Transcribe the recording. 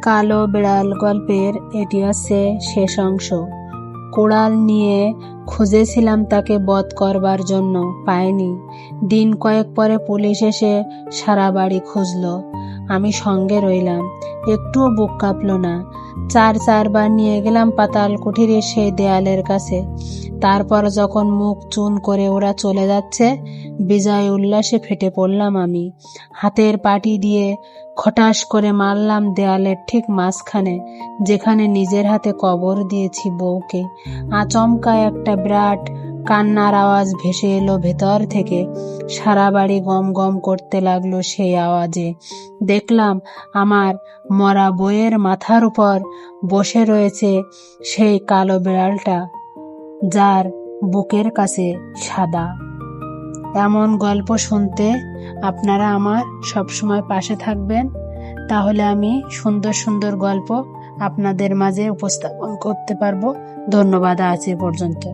কালো বিড়াল গল্পের এটি হচ্ছে শেষ অংশ। কোড়াল নিয়ে খুঁজেছিলাম তাকে বধ করবার জন্য, পাইনি। দিন কয়েক পরে পুলিশ এসে সারা বাড়ি খুঁজলো। আমি সঙ্গে রইলাম, একটুও বুক কাঁপল না। চারবার নিয়ে গেলাম পাতাল কুঠিরের সেই দেয়ালের কাছে। তারপর যখন মুখ চুন করে ওরা চলে যাচ্ছে, বিজয় উল্লাসে ফেটে পড়লাম আমি। হাতের পাটি দিয়ে খটাস করে মারলাম দেয়ালের ঠিক মাঝখানে, যেখানে নিজের হাতে কবর দিয়েছি বউকে। আচমকা একটা বিরাট কান্নার আওয়াজ ভেসে এলো ভেতর থেকে। সারা বাড়ি গম গম করতে লাগলো সেই আওয়াজে। দেখলাম আমার মরা বউয়ের মাথার উপর বসে রয়েছে সেই কালো বিড়ালটা, যার বুকের কাছে সাদা। এমন গল্প শুনতে আপনারা আমার সবসময় পাশে থাকবেন, তাহলে আমি সুন্দর সুন্দর গল্প আপনাদের মাঝে উপস্থাপন করতে পারবো। ধন্যবাদ আজ এ পর্যন্ত।